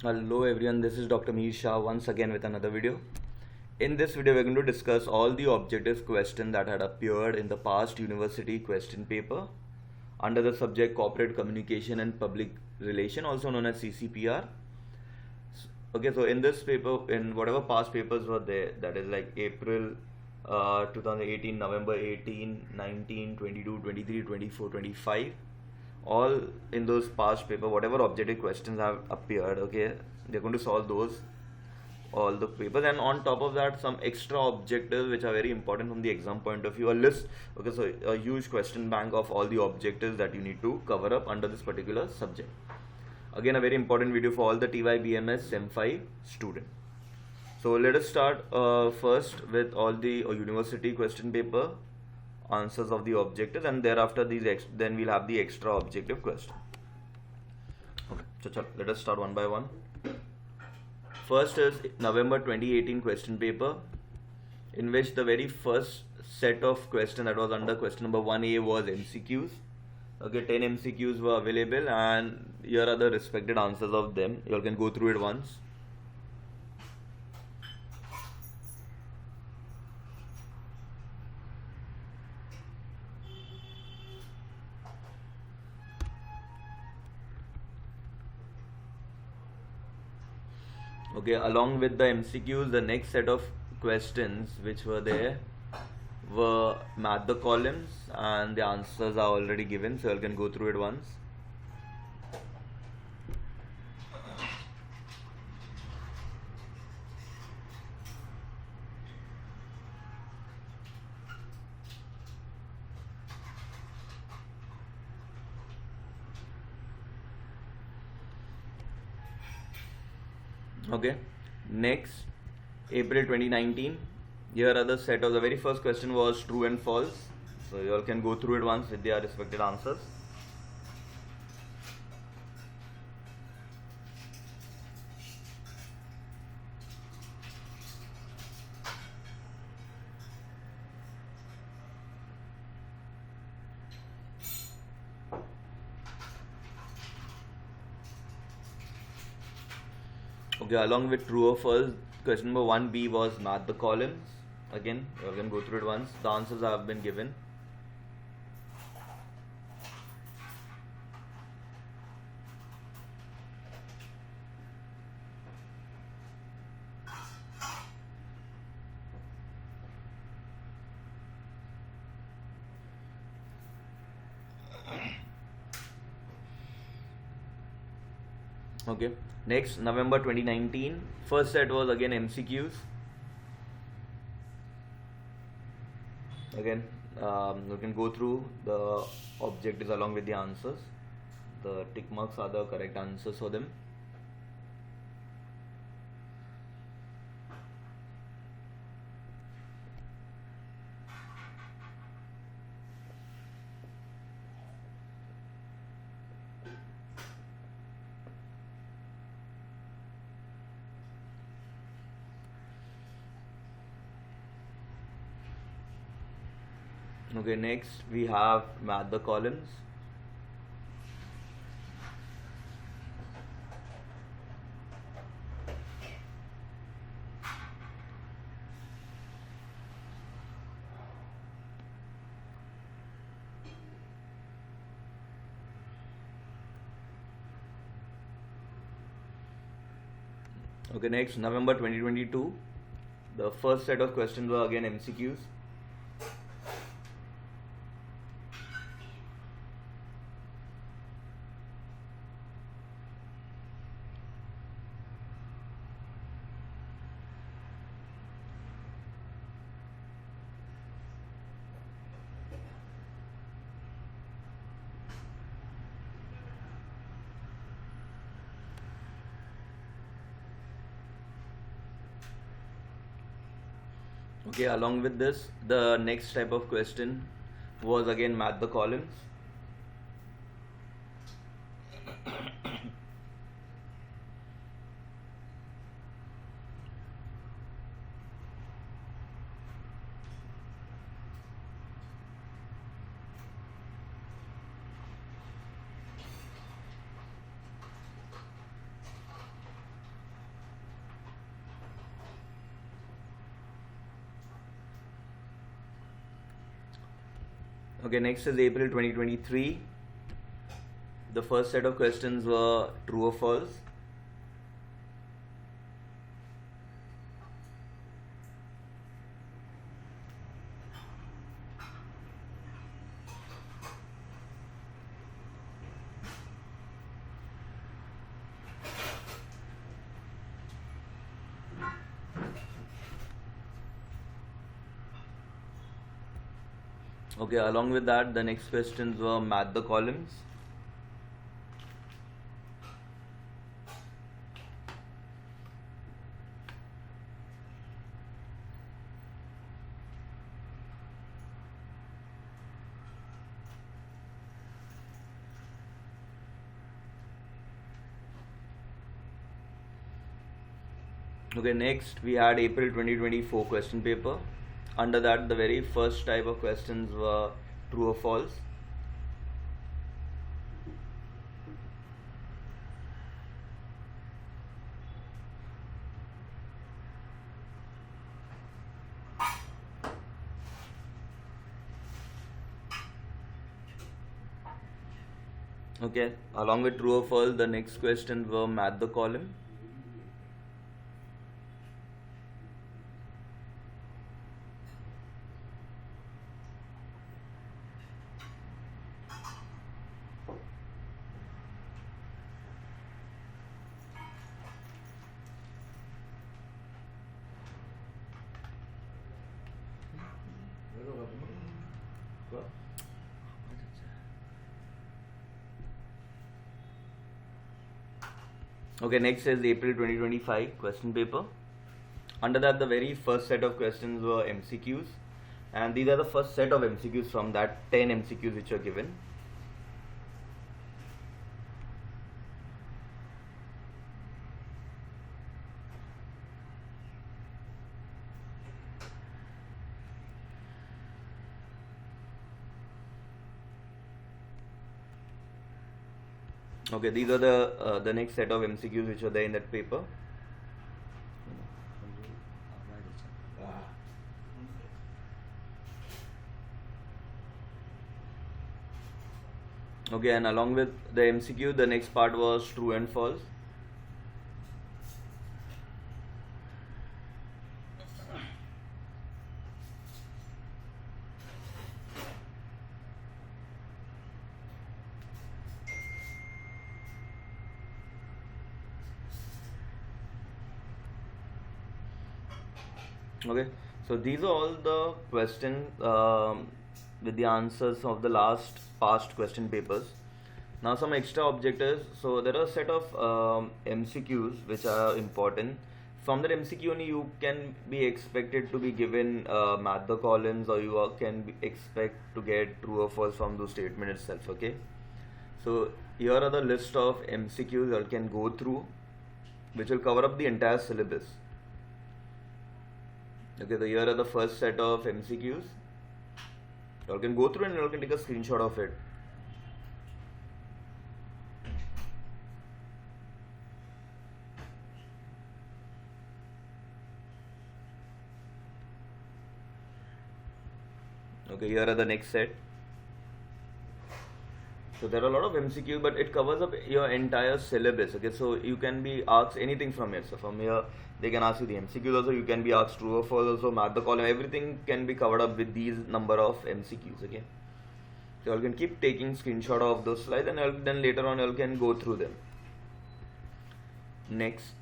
Hello everyone, this is Dr. Mihir Shah once again with another video. In this video, we're going to discuss all the objective questions that had appeared in the past university question paper under the subject Corporate Communication and Public Relation, also known as CCPR. Okay, so in this paper, in whatever past papers were there, that is like April 2018, November 18, 19, 22, 23, 24, 25, all in those past paper, whatever objective questions have appeared, okay, they're going to solve those all the papers, and on top of that some extra objectives which are very important from the exam point of view, a list. Okay, so a huge question bank of all the objectives that you need to cover up under this particular subject. Again, a very important video for all the TYBMS Sem V student. So let us start first with all the university question paper answers of the objectives, and thereafter then we'll have the extra objective question. Okay, so let us start one by one. First is November 2018 question paper, in which the very first set of questions that was under question number 1A was MCQs. Okay, 10 MCQs were available, and here are the respected answers of them. You all can go through it once. Okay, along with the MCQs, the next set of questions which were there were match the columns, and the answers are already given, so you can go through it once. Okay, next, April 2019. Here are the set of the very first question was true and false, so you all can go through it once with their respected answers. Okay, along with true or false, question number 1B was match the columns. Again, you can go through it once. The answers have been given. Okay, next, November 2019. First set was again MCQs. Again, you can go through the objectives along with the answers. The tick marks are the correct answers for them. Okay, next we have match the columns. Okay, next, November 2022. The first set of questions were again MCQs. Okay, along with this, the next type of question was again match the columns. Okay, next is April 2023. The first set of questions were true or false. Okay, along with that, the next questions were match the columns. Okay, next we had April 2024 question paper. Under that, the very first type of questions were true or false. Okay, along with true or false, the next questions were match the column. Okay, next is April 2025 question paper. Under that, the very first set of questions were MCQs, and these are the first set of MCQs from that 10 MCQs which are given. Okay, these are the next set of MCQs which are there in that paper. Okay, and along with the MCQ, the next part was true and false. Okay, so these are all the questions with the answers of the past question papers. Now some extra objectives. So there are a set of MCQs which are important. From that MCQ only you can be expected to be given match the columns, or you can expect to get true or false from those statement itself. Okay, so here are the list of MCQs you can go through, which will cover up the entire syllabus. Okay, so here are the first set of MCQs. You can go through and you can take a screenshot of it. Okay, here are the next set. So there are a lot of MCQ, but it covers up your entire syllabus. Okay, so you can be asked anything from here. So from here, they can ask you the MCQs also. You can be asked true or false also, match the column. Everything can be covered up with these number of MCQs. Okay, so you can keep taking screenshot of those slides, and then later on you can go through them. Next.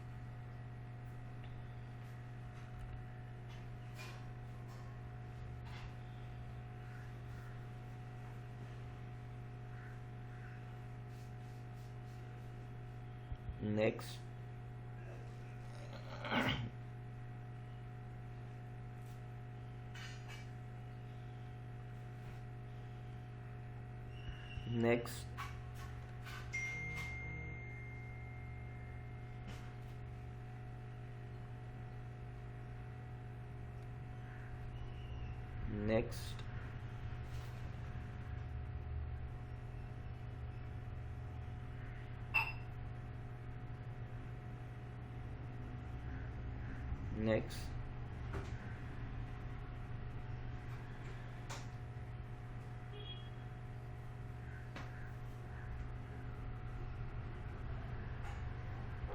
Next. Next. Next. Next.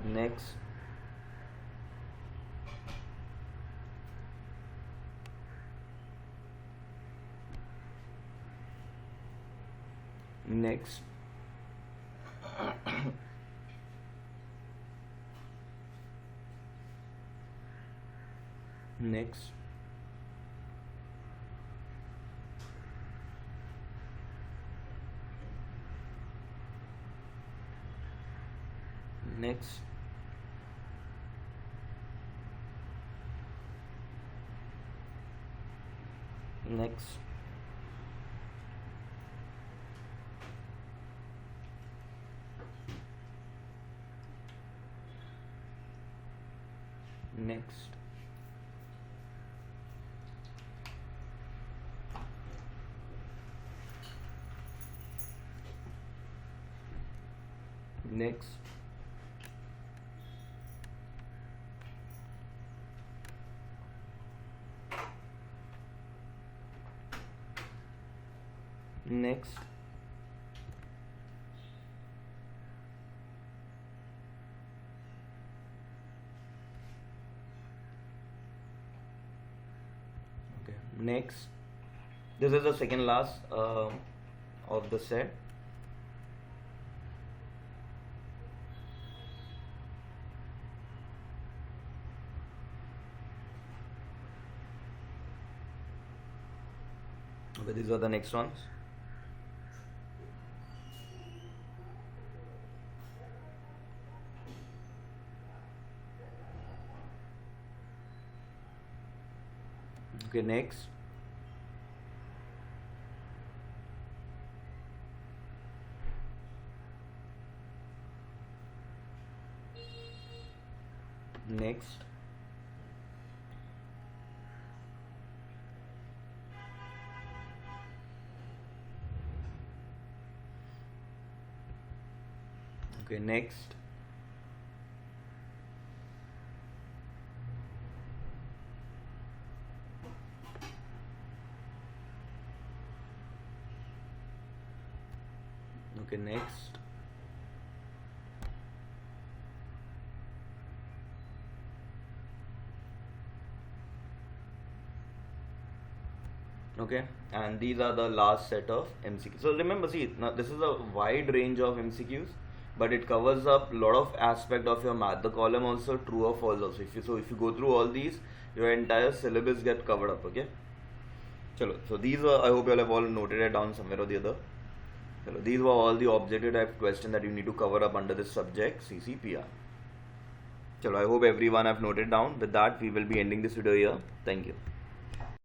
next, next, next, next, next, next, next, next, okay, next. This is the second last of the set. Okay, these are the next ones. Okay, next. Next. Okay, next. Okay, next. Okay, and these are the last set of MCQs. So remember, see, now this is a wide range of MCQs, but it covers up a lot of aspect of your math. The column also true or false also. If you go through all these, your entire syllabus get covered up. Okay. Chalo, so these were, I hope you all have all noted it down somewhere or the other. Chalo, these were all the objective type questions that you need to cover up under this subject CCPR. Chalo, I hope everyone have noted down. With that, we will be ending this video here. Thank you.